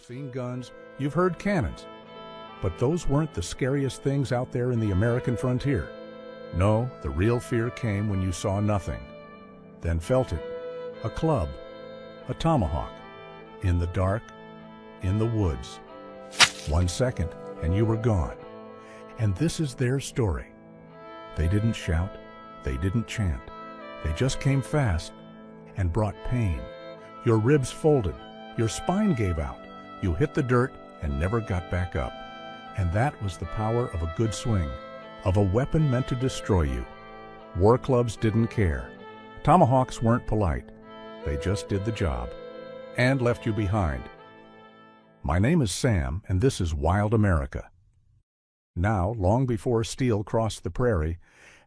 seen guns, you've heard cannons. But those weren't the scariest things out there in the American frontier. No, the real fear came when you saw nothing, then felt it. A club, a tomahawk, in the dark, in the woods. 1 second, and you were gone. And this is their story. They didn't shout, they didn't chant. They just came fast and brought pain. Your ribs folded, your spine gave out. You hit the dirt and never got back up. And that was the power of a good swing, of a weapon meant to destroy you. War clubs didn't care. Tomahawks weren't polite. They just did the job and left you behind. My name is Sam, and this is Wild America. Now, long before steel crossed the prairie,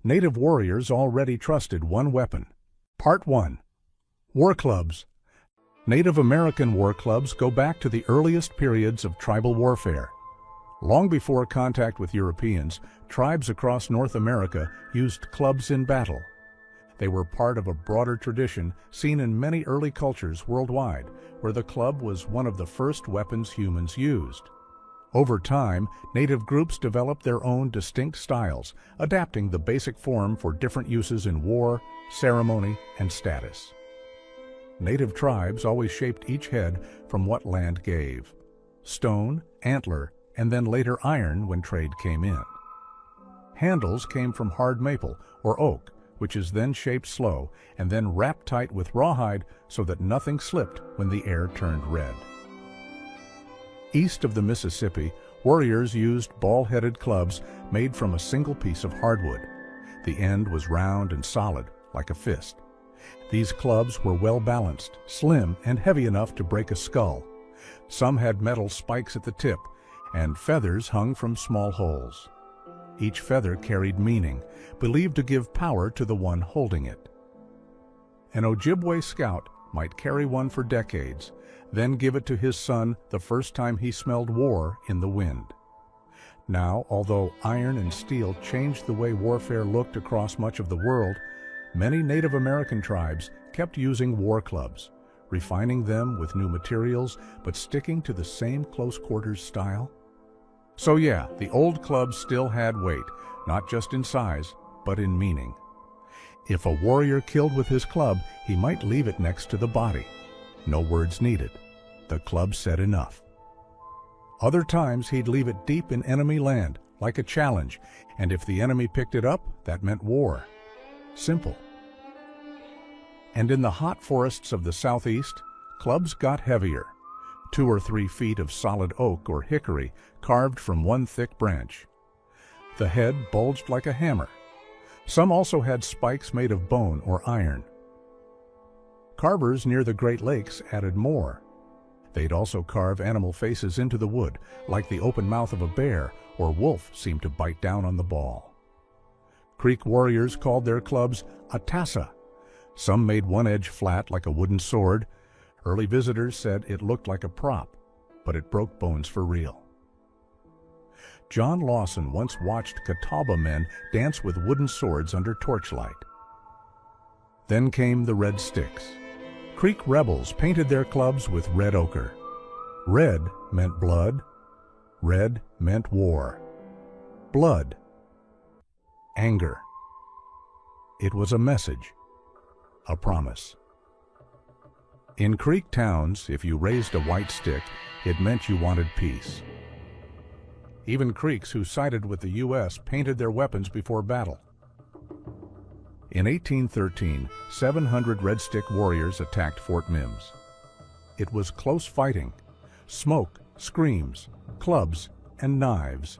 native warriors already trusted one weapon. Part 1. War clubs. Native American war clubs go back to the earliest periods of tribal warfare. Long before contact with Europeans, tribes across North America used clubs in battle. They were part of a broader tradition seen in many early cultures worldwide, where the club was one of the first weapons humans used. Over time, native groups developed their own distinct styles, adapting the basic form for different uses in war, ceremony, and status. Native tribes always shaped each head from what land gave: stone, antler, and then later iron when trade came in. Handles came from hard maple or oak, which is then shaped slow and then wrapped tight with rawhide so that nothing slipped when the air turned red. East of the Mississippi, warriors used ball-headed clubs made from a single piece of hardwood. The end was round and solid, like a fist. These clubs were well-balanced, slim, and heavy enough to break a skull. Some had metal spikes at the tip, and feathers hung from small holes. Each feather carried meaning, believed to give power to the one holding it. An Ojibwe scout might carry one for decades, then give it to his son the first time he smelled war in the wind. Now, although iron and steel changed the way warfare looked across much of the world, many Native American tribes kept using war clubs, refining them with new materials but sticking to the same close-quarters style. So yeah, the old clubs still had weight, not just in size, but in meaning. If a warrior killed with his club, he might leave it next to the body. No words needed. The club said enough. Other times he'd leave it deep in enemy land, like a challenge, and if the enemy picked it up, that meant war. Simple. And in the hot forests of the southeast, clubs got heavier. 2 or 3 feet of solid oak or hickory carved from one thick branch. The head bulged like a hammer. Some also had spikes made of bone or iron. Carvers near the Great Lakes added more. They'd also carve animal faces into the wood, like the open mouth of a bear or wolf seemed to bite down on the ball. Creek warriors called their clubs a tassa. Some made one edge flat like a wooden sword. Early visitors said it looked like a prop, but it broke bones for real. John Lawson once watched Catawba men dance with wooden swords under torchlight. Then came the red sticks. Creek rebels painted their clubs with red ochre. Red meant blood. Red meant war. Blood. Anger. It was a message, a promise. In Creek towns, if you raised a white stick, it meant you wanted peace. Even Creeks who sided with the U.S. painted their weapons before battle. In 1813, 700 Red Stick warriors attacked Fort Mims. It was close fighting, smoke, screams, clubs, and knives.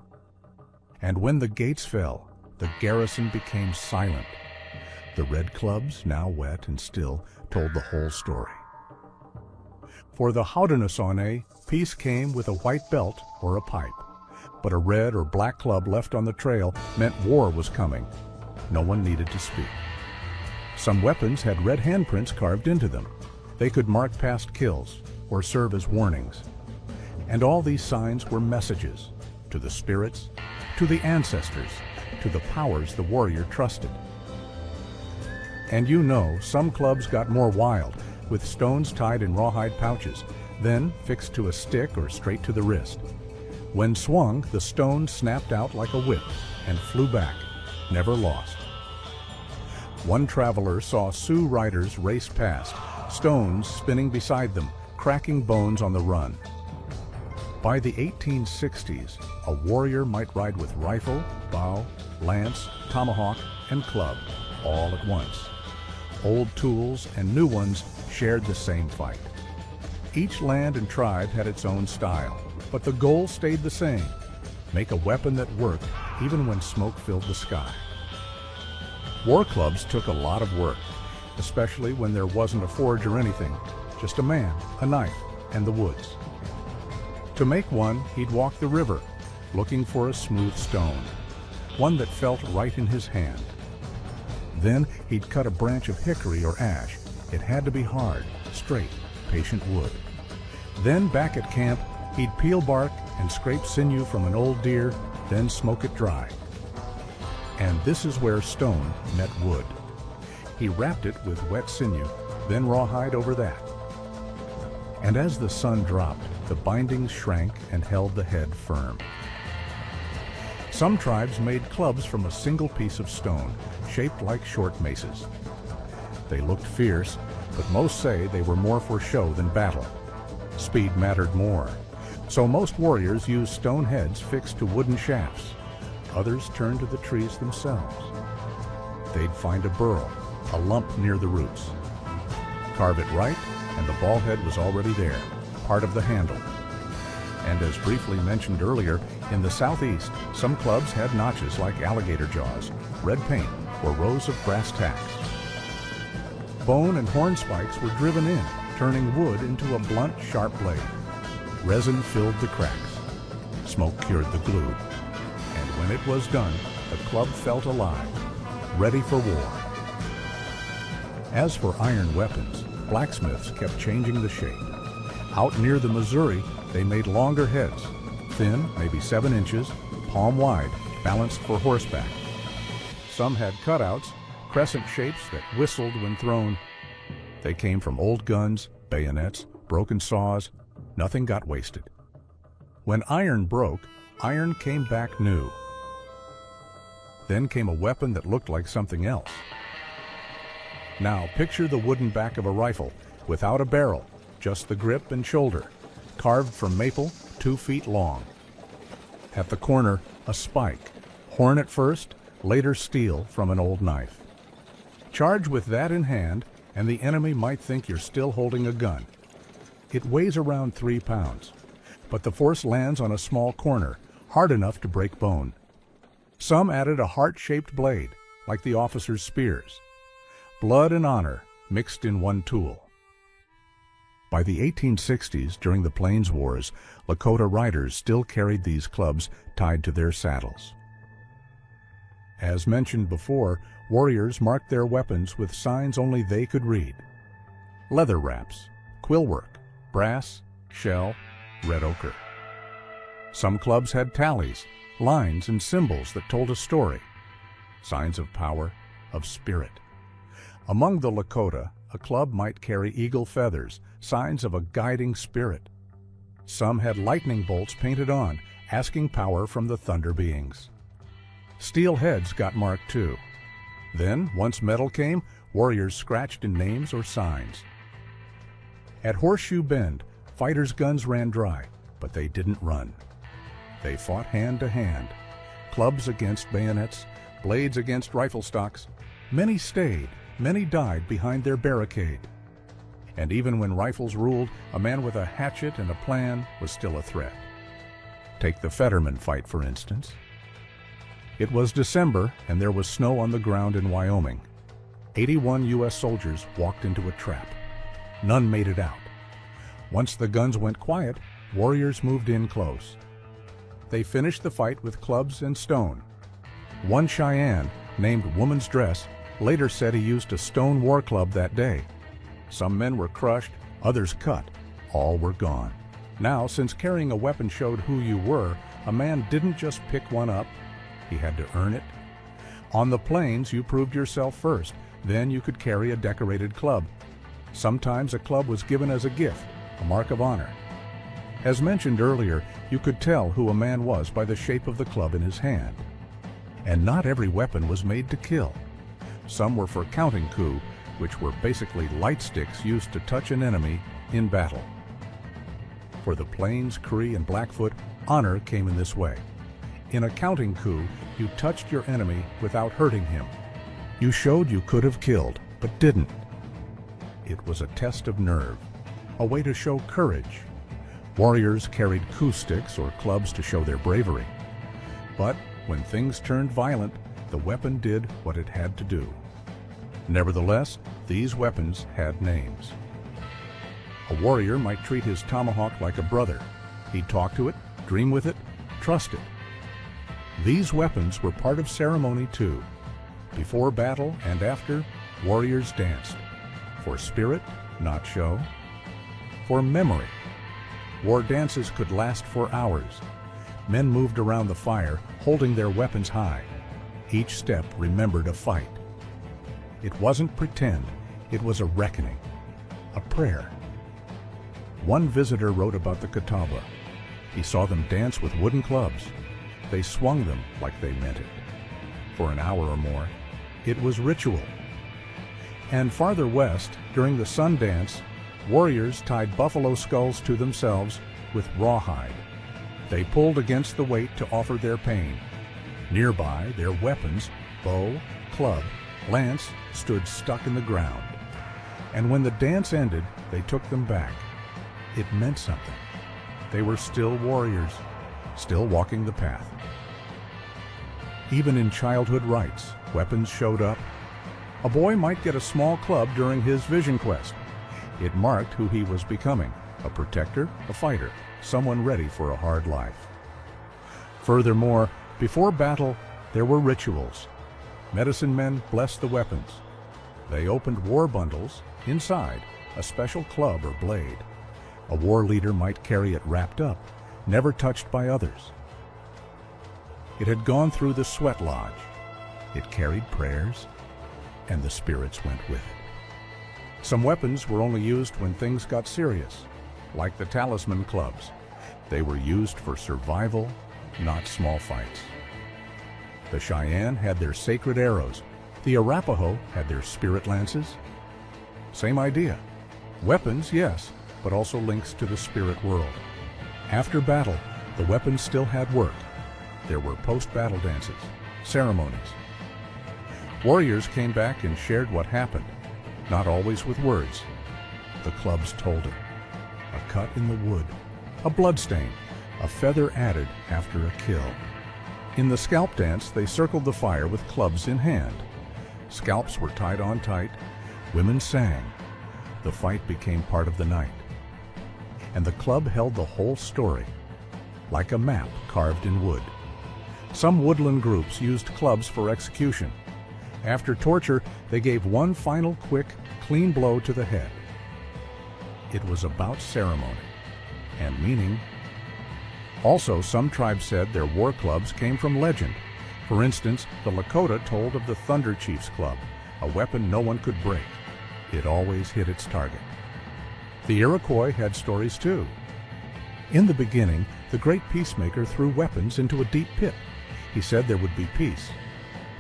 And when the gates fell, the garrison became silent. The red clubs, now wet and still, told the whole story. For the Haudenosaunee, peace came with a white belt or a pipe. But a red or black club left on the trail meant war was coming. No one needed to speak. Some weapons had red handprints carved into them. They could mark past kills or serve as warnings. And all these signs were messages to the spirits, to the ancestors, to the powers the warrior trusted. And you know, some clubs got more wild, with stones tied in rawhide pouches. then fixed to a stick or straight to the wrist. When swung, the stone snapped out like a whip and flew back, never lost. One traveler saw Sioux riders race past, stones spinning beside them, cracking bones on the run. By the 1860s, a warrior might ride with rifle, bow, lance, tomahawk, and club, all at once. Old tools and new ones shared the same fight. Each land and tribe had its own style, but the goal stayed the same: make a weapon that worked even when smoke filled the sky. War clubs took a lot of work, especially when there wasn't a forge or anything, just a man, a knife, and the woods. To make one, he'd walk the river, looking for a smooth stone, one that felt right in his hand. Then he'd cut a branch of hickory or ash. It had to be hard, straight, patient wood. Then back at camp, he'd peel bark and scrape sinew from an old deer, then smoke it dry. And this is where stone met wood. He wrapped it with wet sinew, then rawhide over that. And as the sun dropped, the bindings shrank and held the head firm. Some tribes made clubs from a single piece of stone, shaped like short maces. They looked fierce, but most say they were more for show than battle. Speed mattered more, so most warriors used stone heads fixed to wooden shafts. Others turned to the trees themselves. They'd find a burl, a lump near the roots. Carve it right, and the ball head was already there, part of the handle. And as briefly mentioned earlier, in the southeast, some clubs had notches like alligator jaws, red paint, or rows of brass tacks. Bone and horn spikes were driven in, turning wood into a blunt, sharp blade. Resin filled the cracks. Smoke cured the glue. And when it was done, the club felt alive, ready for war. As for iron weapons, blacksmiths kept changing the shape. Out near the Missouri, they made longer heads, thin, maybe 7 inches, palm wide, balanced for horseback. Some had cutouts, crescent shapes that whistled when thrown. They came from old guns, bayonets, broken saws. Nothing got wasted. When iron broke, iron came back new. Then came a weapon that looked like something else. Now picture the wooden back of a rifle, without a barrel, just the grip and shoulder, carved from maple, 2 feet long. At the corner, a spike, horn at first, later steel from an old knife. Charge with that in hand, and the enemy might think you're still holding a gun. It weighs around 3 pounds, but the force lands on a small corner, hard enough to break bone. Some added a heart-shaped blade, like the officers' spears. Blood and honor mixed in one tool. By the 1860s, during the Plains Wars, Lakota riders still carried these clubs tied to their saddles. As mentioned before, warriors marked their weapons with signs only they could read. Leather wraps, quillwork, brass, shell, red ochre. Some clubs had tallies, lines, and symbols that told a story, signs of power, of spirit. Among the Lakota, a club might carry eagle feathers, signs of a guiding spirit. Some had lightning bolts painted on, asking power from the thunder beings. Steel heads got marked too. Then, once metal came, warriors scratched in names or signs. At Horseshoe Bend, fighters' guns ran dry, but they didn't run. They fought hand to hand, clubs against bayonets, blades against rifle stocks. Many stayed, many died behind their barricade. And even when rifles ruled, a man with a hatchet and a plan was still a threat. Take the Fetterman fight, for instance. It was December, and there was snow on the ground in Wyoming. 81 U.S. soldiers walked into a trap. None made it out. Once the guns went quiet, warriors moved in close. They finished the fight with clubs and stone. One Cheyenne, named Woman's Dress, later said he used a stone war club that day. Some men were crushed, others cut. All were gone. Now, since carrying a weapon showed who you were, a man didn't just pick one up. He had to earn it. On the plains, you proved yourself first. Then you could carry a decorated club. Sometimes a club was given as a gift, a mark of honor. As mentioned earlier, you could tell who a man was by the shape of the club in his hand. And not every weapon was made to kill. Some were for counting coup, which were basically light sticks used to touch an enemy in battle. For the Plains, Cree, and Blackfoot, honor came in this way. In a counting coup, you touched your enemy without hurting him. You showed you could have killed, but didn't. It was a test of nerve, a way to show courage. Warriors carried coup sticks or clubs to show their bravery. But when things turned violent, the weapon did what it had to do. Nevertheless, these weapons had names. A warrior might treat his tomahawk like a brother. He'd talk to it, dream with it, trust it. These weapons were part of ceremony too. Before battle and after, warriors danced. For spirit, not show. For memory. War dances could last for hours. Men moved around the fire, holding their weapons high. Each step remembered a fight. It wasn't pretend, it was a reckoning, a prayer. One visitor wrote about the Catawba. He saw them dance with wooden clubs. They swung them like they meant it. For an hour or more, it was ritual. And farther west, during the sun dance, warriors tied buffalo skulls to themselves with rawhide. They pulled against the weight to offer their pain. Nearby, their weapons, bow, club, lance, stood stuck in the ground. And when the dance ended, they took them back. It meant something. They were still warriors, still walking the path. Even in childhood rites, weapons showed up. A boy might get a small club during his vision quest. It marked who he was becoming, a protector, a fighter, someone ready for a hard life. Furthermore, before battle, there were rituals. Medicine men blessed the weapons. They opened war bundles, inside, a special club or blade. A war leader might carry it wrapped up, never touched by others. It had gone through the sweat lodge. It carried prayers, and the spirits went with it. Some weapons were only used when things got serious, like the talisman clubs. They were used for survival, not small fights. The Cheyenne had their sacred arrows. The Arapaho had their spirit lances. Same idea. Weapons, yes, but also links to the spirit world. After battle, the weapons still had work. There were post-battle dances, ceremonies. Warriors came back and shared what happened, not always with words. The clubs told it. A cut in the wood, a bloodstain, a feather added after a kill. In the scalp dance, they circled the fire with clubs in hand. Scalps were tied on tight. Women sang. The fight became part of the night. And the club held the whole story, like a map carved in wood. Some woodland groups used clubs for execution. After torture, they gave one final quick, clean blow to the head. It was about ceremony and meaning. Also, some tribes said their war clubs came from legend. For instance, the Lakota told of the Thunder Chief's club, a weapon no one could break. It always hit its target. The Iroquois had stories too. In the beginning, the great peacemaker threw weapons into a deep pit. He said there would be peace.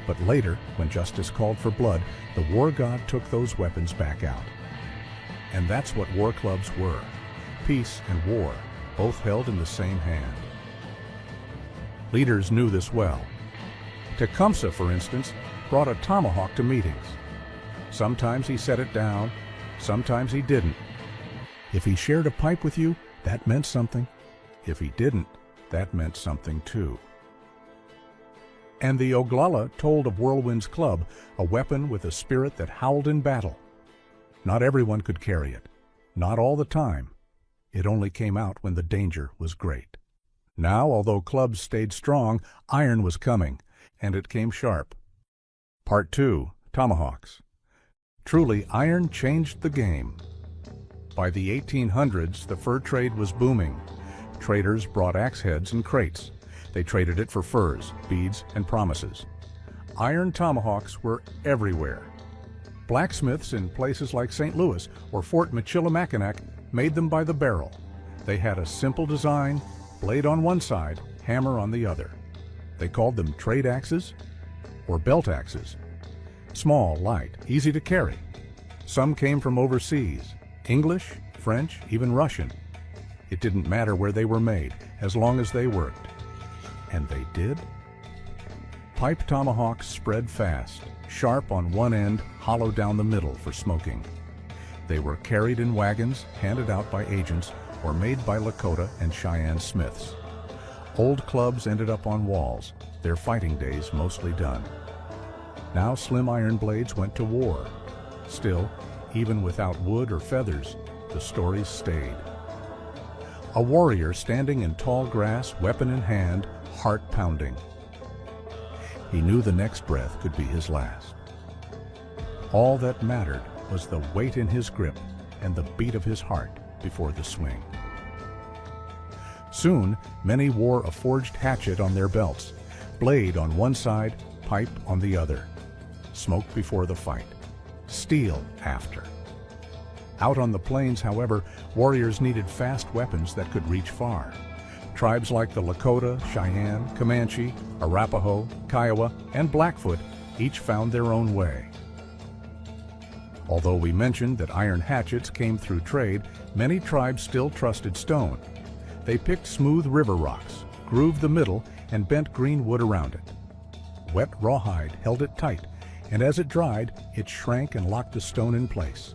But later, when justice called for blood, the war god took those weapons back out. And that's what war clubs were. Peace and war, both held in the same hand. Leaders knew this well. Tecumseh, for instance, brought a tomahawk to meetings. Sometimes he set it down, sometimes he didn't. If he shared a pipe with you, that meant something. If he didn't, that meant something too. And the Oglala told of Whirlwind's club, a weapon with a spirit that howled in battle. Not everyone could carry it, not all the time. It only came out when the danger was great. Now, although clubs stayed strong, iron was coming, and it came sharp. Part 2, Tomahawks. Truly, iron changed the game. By the 1800s, the fur trade was booming. Traders brought axe heads and crates. They traded it for furs, beads, and promises. Iron tomahawks were everywhere. Blacksmiths in places like St. Louis or Fort Michilimackinac made them by the barrel. They had a simple design, blade on one side, hammer on the other. They called them trade axes or belt axes. Small, light, easy to carry. Some came from overseas, English, French, even Russian. It didn't matter where they were made, as long as they worked. And they did. Pipe tomahawks spread fast, sharp on one end, hollow down the middle for smoking. They were carried in wagons, handed out by agents, or made by Lakota and Cheyenne smiths. Old clubs ended up on walls, their fighting days mostly done. Now slim iron blades went to war. Still, even without wood or feathers, the stories stayed. A warrior standing in tall grass, weapon in hand, heart pounding. He knew the next breath could be his last. All that mattered was the weight in his grip and the beat of his heart before the swing. Soon, many wore a forged hatchet on their belts, blade on one side, pipe on the other. Smoke before the fight, steel after. Out on the plains, however, warriors needed fast weapons that could reach far. Tribes like the Lakota, Cheyenne, Comanche, Arapaho, Kiowa, and Blackfoot each found their own way. Although we mentioned that iron hatchets came through trade, many tribes still trusted stone. They picked smooth river rocks, grooved the middle, and bent green wood around it. Wet rawhide held it tight, and as it dried, it shrank and locked the stone in place.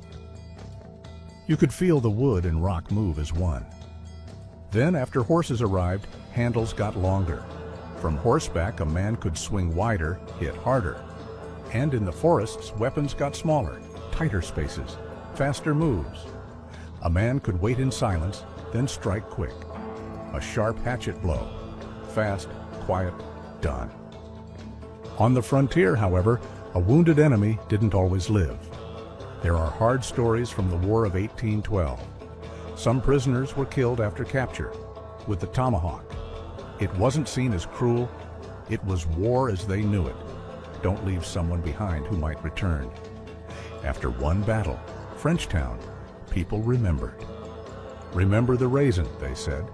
You could feel the wood and rock move as one. Then, after horses arrived, handles got longer. From horseback, a man could swing wider, hit harder. And in the forests, weapons got smaller, tighter spaces, faster moves. A man could wait in silence, then strike quick. A sharp hatchet blow. Fast, quiet, done. On the frontier, however, a wounded enemy didn't always live. There are hard stories from the War of 1812. Some prisoners were killed after capture, with the tomahawk. It wasn't seen as cruel. It was war as they knew it. Don't leave someone behind who might return. After one battle, Frenchtown, people remembered. Remember the raisin, they said,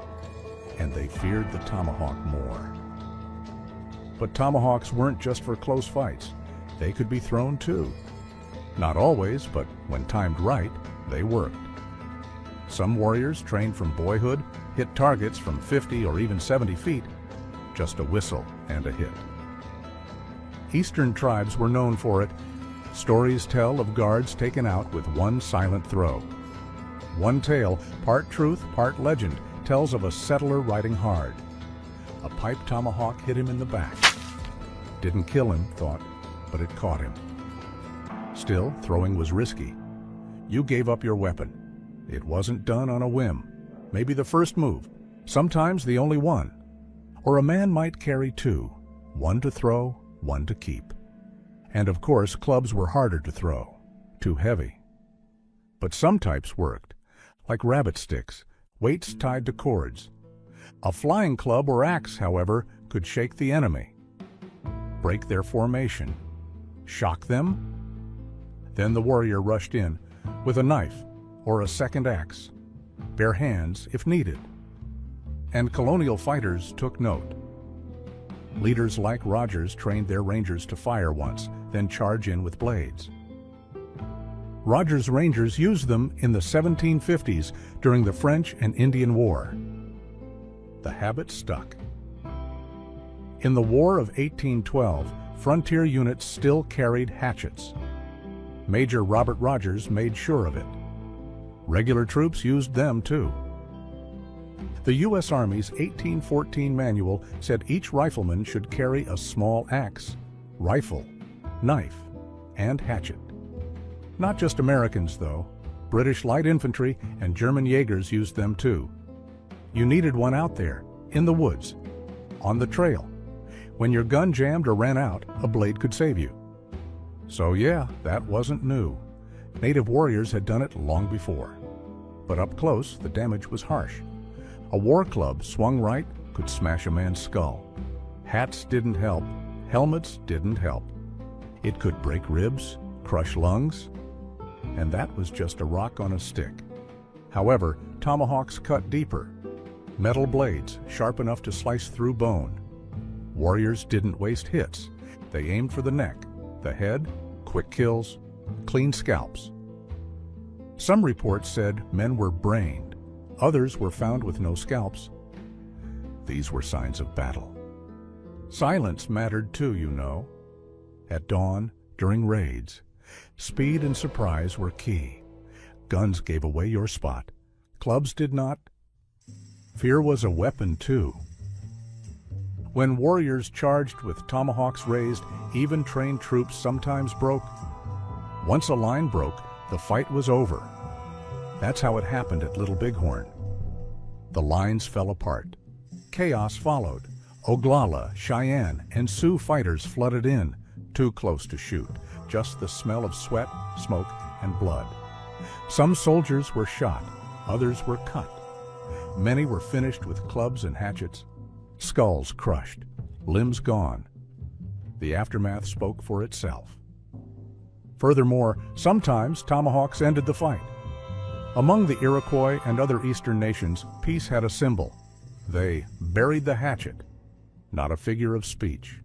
and they feared the tomahawk more. But tomahawks weren't just for close fights. They could be thrown too. Not always, but when timed right, they worked. Some warriors trained from boyhood hit targets from 50 or even 70 feet, just a whistle and a hit. Eastern tribes were known for it. Stories tell of guards taken out with one silent throw. One tale, part truth, part legend, tells of a settler riding hard. A pipe tomahawk hit him in the back. Didn't kill him, thought, but it caught him. Still, throwing was risky. You gave up your weapon. It wasn't done on a whim. Maybe the first move, sometimes the only one. Or a man might carry two, one to throw, one to keep. And of course, clubs were harder to throw, too heavy. But some types worked, like rabbit sticks, weights tied to cords. A flying club or axe, however, could shake the enemy, break their formation, shock them. Then the warrior rushed in with a knife or a second axe, bare hands if needed. And colonial fighters took note. Leaders like Rogers trained their rangers to fire once, then charge in with blades. Rogers' Rangers used them in the 1750s during the French and Indian War. The habit stuck. In the War of 1812, frontier units still carried hatchets. Major Robert Rogers made sure of it. Regular troops used them too. The U.S. Army's 1814 manual said each rifleman should carry a small axe, rifle, knife, and hatchet. Not just Americans, though. British light infantry and German Jaegers used them too. You needed one out there, in the woods, on the trail. When your gun jammed or ran out, a blade could save you. So yeah, that wasn't new. Native warriors had done it long before. But up close, the damage was harsh. A war club swung right could smash a man's skull. Hats didn't help. Helmets didn't help. It could break ribs, crush lungs, and that was just a rock on a stick. However, tomahawks cut deeper. Metal blades, sharp enough to slice through bone. Warriors didn't waste hits. They aimed for the neck, the head, quick kills, clean scalps. Some reports said men were brained. Others were found with no scalps. These were signs of battle. Silence mattered too, you know. At dawn, during raids, speed and surprise were key. Guns gave away your spot. Clubs did not. Fear was a weapon too. When warriors charged with tomahawks raised, even trained troops sometimes broke. Once a line broke, the fight was over. That's how it happened at Little Bighorn. The lines fell apart. Chaos followed. Oglala, Cheyenne, and Sioux fighters flooded in, too close to shoot, just the smell of sweat, smoke, and blood. Some soldiers were shot, others were cut. Many were finished with clubs and hatchets, skulls crushed, limbs gone. The aftermath spoke for itself. Furthermore, sometimes tomahawks ended the fight. Among the Iroquois and other eastern nations, peace had a symbol. They buried the hatchet, not a figure of speech.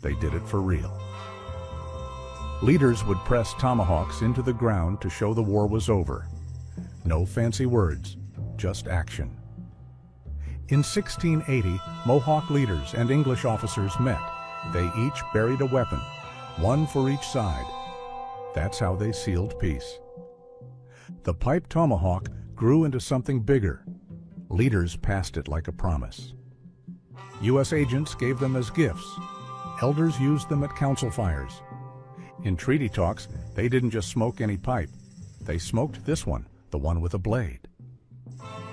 They did it for real. Leaders would press tomahawks into the ground to show the war was over. No fancy words, just action. In 1680, Mohawk leaders and English officers met. They each buried a weapon, one for each side. That's how they sealed peace. The pipe tomahawk grew into something bigger. Leaders passed it like a promise. U.S. agents gave them as gifts. Elders used them at council fires. In treaty talks, they didn't just smoke any pipe. They smoked this one, the one with a blade.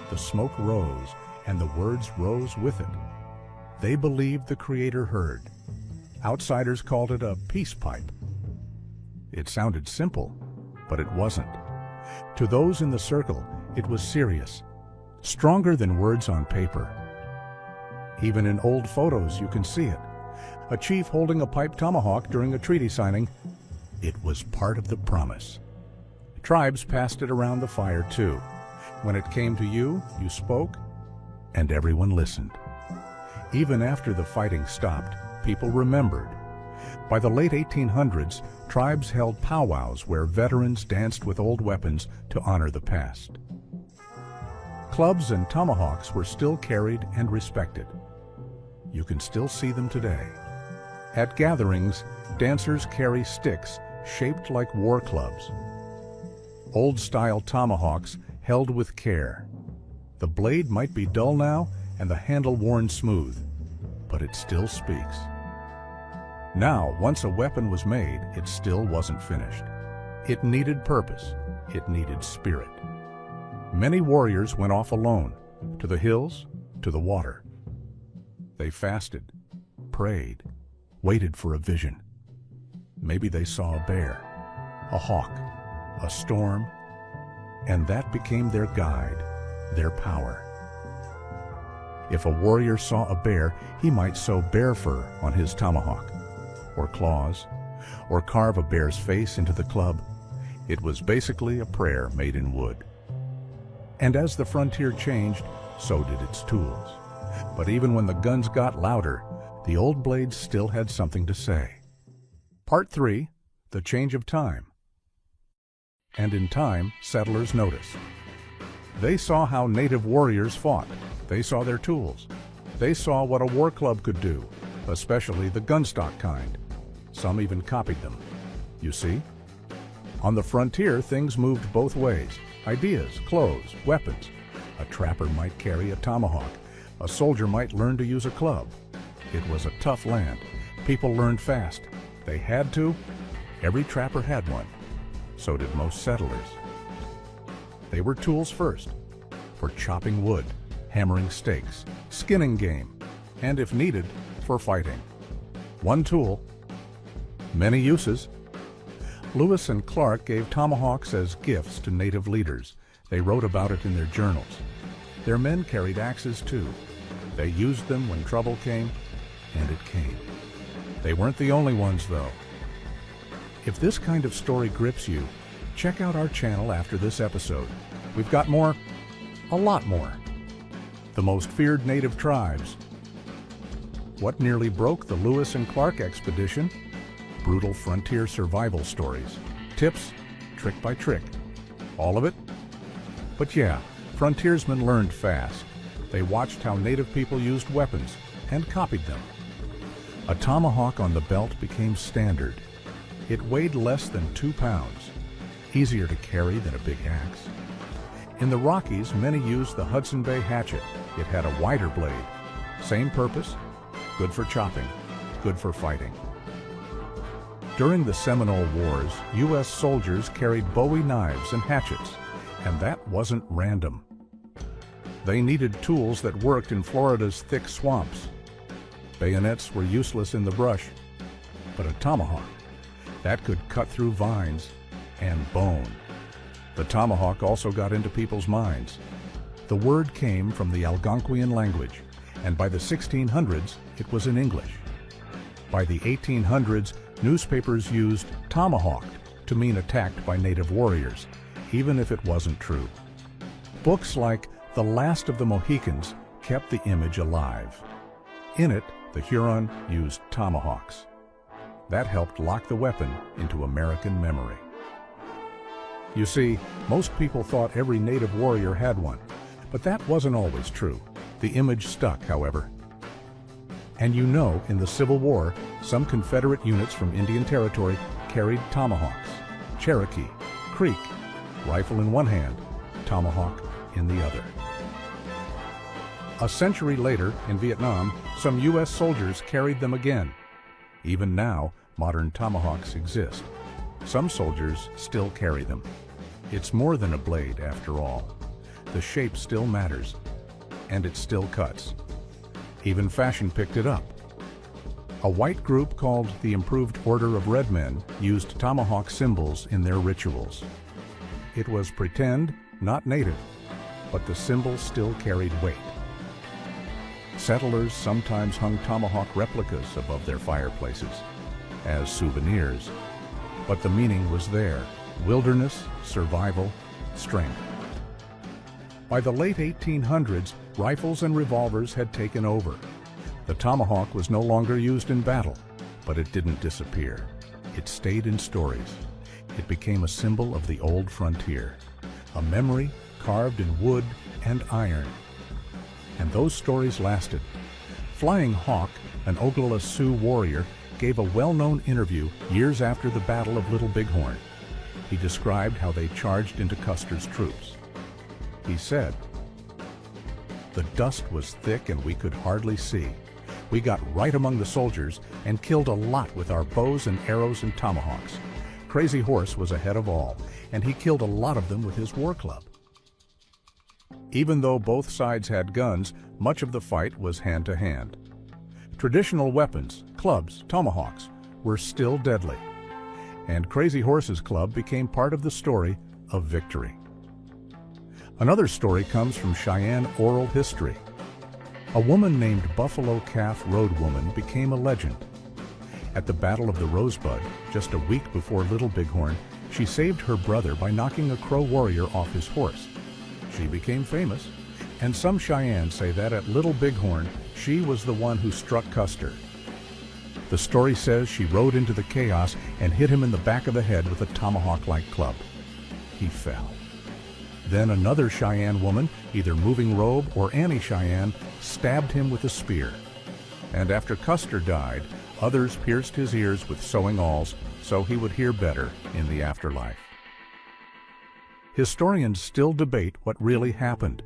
The smoke rose, and the words rose with it. They believed the Creator heard. Outsiders called it a peace pipe. It sounded simple, but it wasn't. To those in the circle, it was serious, stronger than words on paper. Even in old photos, you can see it. A chief holding a pipe tomahawk during a treaty signing. It was part of the promise. Tribes passed it around the fire too. When it came to you, you spoke, and everyone listened. Even after the fighting stopped, people remembered. By the late 1800s, tribes held powwows where veterans danced with old weapons to honor the past. Clubs and tomahawks were still carried and respected. You can still see them today. At gatherings, dancers carry sticks shaped like war clubs. Old-style tomahawks held with care. The blade might be dull now and the handle worn smooth, but it still speaks. Now, once a weapon was made, it still wasn't finished. It needed purpose. It needed spirit. Many warriors went off alone, to the hills, to the water. They fasted, prayed, waited for a vision. Maybe they saw a bear, a hawk, a storm, and that became their guide, their power. If a warrior saw a bear, he might sew bear fur on his tomahawk, or claws, or carve a bear's face into the club. It was basically a prayer made in wood. And as the frontier changed, so did its tools. But even when the guns got louder, the old blades still had something to say. Part 3, The Change of Time. And in time, settlers noticed. They saw how native warriors fought. They saw their tools. They saw what a war club could do, especially the gunstock kind. Some even copied them. You see? On the frontier, things moved both ways. Ideas, clothes, weapons. A trapper might carry a tomahawk. A soldier might learn to use a club. It was a tough land. People learned fast. They had to. Every trapper had one. So did most settlers. They were tools first, for chopping wood, hammering stakes, skinning game, and if needed, for fighting. One tool, many uses. Lewis and Clark gave tomahawks as gifts to native leaders. They wrote about it in their journals. Their men carried axes too. They used them when trouble came, and it came. They weren't the only ones, though. If this kind of story grips you, check out our channel after this episode. We've got more A lot more. The most feared native tribes. What nearly broke the Lewis and Clark expedition? Brutal frontier survival stories. Tips, trick by trick. All of it? But yeah, frontiersmen learned fast. They watched how native people used weapons and copied them. A tomahawk on the belt became standard. It weighed less than 2 pounds, easier to carry than a big axe. In the Rockies, many used the Hudson Bay hatchet. It had a wider blade. Same purpose, good for chopping, good for fighting. During the Seminole Wars, U.S. soldiers carried Bowie knives and hatchets, and that wasn't random. They needed tools that worked in Florida's thick swamps. Bayonets were useless in the brush, but a tomahawk, that could cut through vines and bone. The tomahawk also got into people's minds. The word came from the Algonquian language, and by the 1600s, it was in English. By the 1800s, newspapers used tomahawked to mean attacked by native warriors, even if it wasn't true. Books like The Last of the Mohicans kept the image alive. In it, the Huron used tomahawks. That helped lock the weapon into American memory. You see, most people thought every native warrior had one, but that wasn't always true. The image stuck, however. And you know, in the Civil War, some Confederate units from Indian Territory carried tomahawks. Cherokee, Creek, rifle in one hand, tomahawk in the other. A century later, in Vietnam, some U.S. soldiers carried them again. Even now, modern tomahawks exist. Some soldiers still carry them. It's more than a blade, after all. The shape still matters, and it still cuts. Even fashion picked it up. A white group called the Improved Order of Red Men used tomahawk symbols in their rituals. It was pretend, not native, but the symbol still carried weight. Settlers sometimes hung tomahawk replicas above their fireplaces as souvenirs, but the meaning was there: wilderness, survival, strength. By the late 1800s, rifles and revolvers had taken over. The tomahawk was no longer used in battle, but it didn't disappear. It stayed in stories. It became a symbol of the old frontier, a memory carved in wood and iron. And those stories lasted. Flying Hawk, an Oglala Sioux warrior, gave a well-known interview years after the Battle of Little Bighorn. He described how they charged into Custer's troops. He said, "The dust was thick and we could hardly see. We got right among the soldiers and killed a lot with our bows and arrows and tomahawks. Crazy Horse was ahead of all, and he killed a lot of them with his war club." Even though both sides had guns, much of the fight was hand-to-hand. Traditional weapons, clubs, tomahawks, were still deadly. And Crazy Horse's club became part of the story of victory. Another story comes from Cheyenne oral history. A woman named Buffalo Calf Road Woman became a legend. At the Battle of the Rosebud, just a week before Little Bighorn, she saved her brother by knocking a Crow warrior off his horse. She became famous, and some Cheyennes say that at Little Bighorn, she was the one who struck Custer. The story says she rode into the chaos and hit him in the back of the head with a tomahawk-like club. He fell. Then another Cheyenne woman, either Moving Robe or Annie Cheyenne, stabbed him with a spear. And after Custer died, others pierced his ears with sewing awls so he would hear better in the afterlife. Historians still debate what really happened,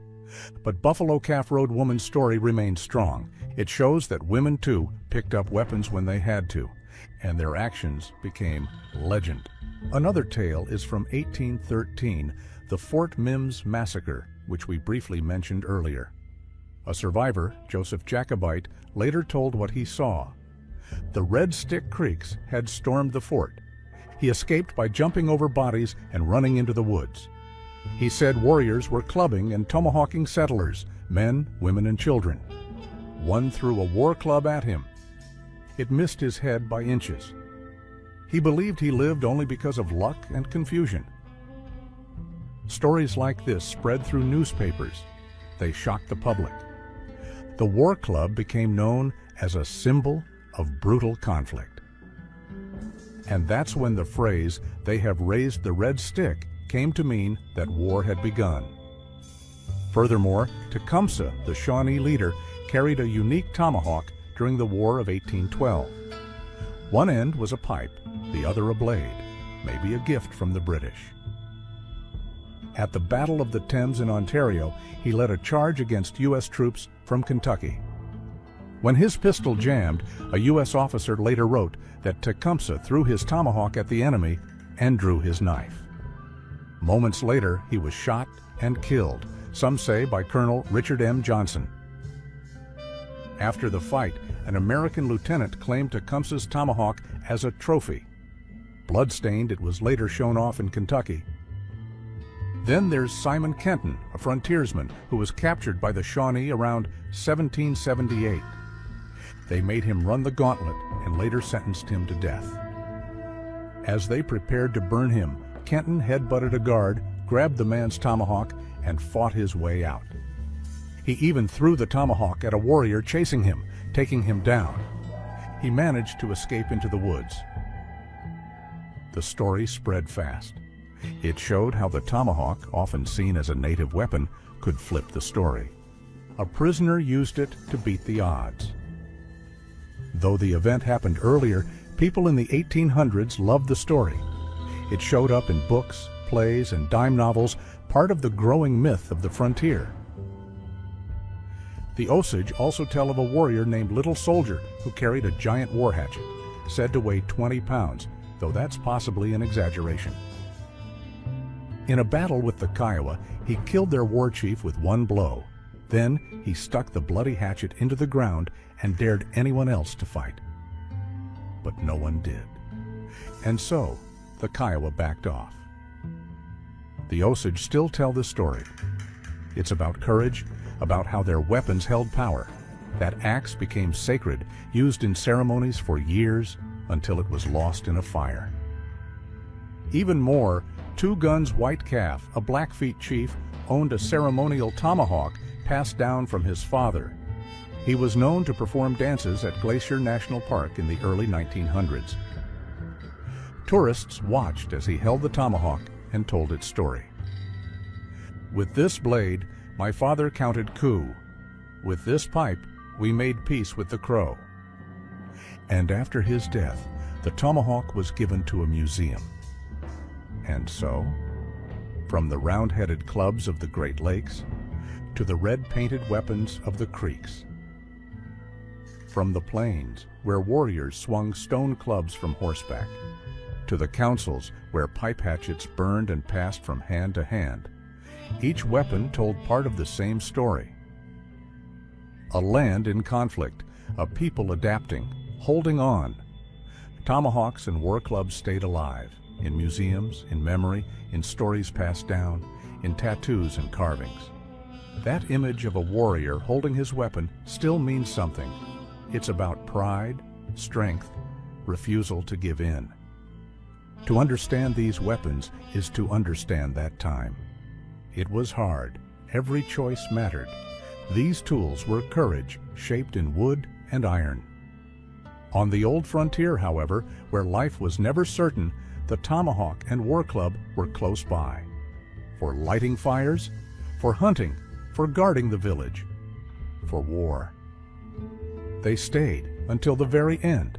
but Buffalo Calf Road Woman's story remains strong. It shows that women, too, picked up weapons when they had to, and their actions became legend. Another tale is from 1813, the Fort Mims Massacre, which we briefly mentioned earlier. A survivor, Joseph Jacobite, later told what he saw. The Red Stick Creeks had stormed the fort. He escaped by jumping over bodies and running into the woods. He said warriors were clubbing and tomahawking settlers, men, women, and children. One threw a war club at him. It missed his head by inches. He believed he lived only because of luck and confusion. Stories like this spread through newspapers, they shocked the public. The war club became known as a symbol of brutal conflict. And that's when the phrase, "they have raised the red stick," came to mean that war had begun. Furthermore, Tecumseh, the Shawnee leader, carried a unique tomahawk during the War of 1812. One end was a pipe, the other a blade, maybe a gift from the British. At the Battle of the Thames in Ontario, he led a charge against U.S. troops from Kentucky. When his pistol jammed, a U.S. officer later wrote that Tecumseh threw his tomahawk at the enemy and drew his knife. Moments later, he was shot and killed, some say by Colonel Richard M. Johnson. After the fight, an American lieutenant claimed Tecumseh's tomahawk as a trophy. Blood-stained, it was later shown off in Kentucky. Then there's Simon Kenton, a frontiersman who was captured by the Shawnee around 1778. They made him run the gauntlet and later sentenced him to death. As they prepared to burn him, Kenton headbutted a guard, grabbed the man's tomahawk, and fought his way out. He even threw the tomahawk at a warrior chasing him, taking him down. He managed to escape into the woods. The story spread fast. It showed how the tomahawk, often seen as a native weapon, could flip the story. A prisoner used it to beat the odds. Though the event happened earlier, people in the 1800s loved the story. It showed up in books, plays, and dime novels, part of the growing myth of the frontier. The Osage also tell of a warrior named Little Soldier who carried a giant war hatchet, said to weigh 20 pounds, though that's possibly an exaggeration. In a battle with the Kiowa, he killed their war chief with one blow. Then he stuck the bloody hatchet into the ground and dared anyone else to fight. But no one did. And so, the Kiowa backed off. The Osage still tell this story. It's about courage, about how their weapons held power. That axe became sacred, used in ceremonies for years until it was lost in a fire. Even more, Two Guns White Calf, a Blackfeet chief, owned a ceremonial tomahawk passed down from his father. He was known to perform dances at Glacier National Park in the early 1900s. Tourists watched as he held the tomahawk and told its story. "With this blade, my father counted coup. With this pipe, we made peace with the Crow." And after his death, the tomahawk was given to a museum. And so, from the round-headed clubs of the Great Lakes to the red-painted weapons of the creeks, from the plains where warriors swung stone clubs from horseback, to the councils where pipe hatchets burned and passed from hand to hand, each weapon told part of the same story. A land in conflict, a people adapting, holding on. Tomahawks and war clubs stayed alive, in museums, in memory, in stories passed down, in tattoos and carvings. That image of a warrior holding his weapon still means something. It's about pride, strength, refusal to give in. To understand these weapons is to understand that time. It was hard. Every choice mattered. These tools were courage, shaped in wood and iron. On the old frontier, however, where life was never certain, the tomahawk and war club were close by. For lighting fires, for hunting, for guarding the village, for war. They stayed until the very end,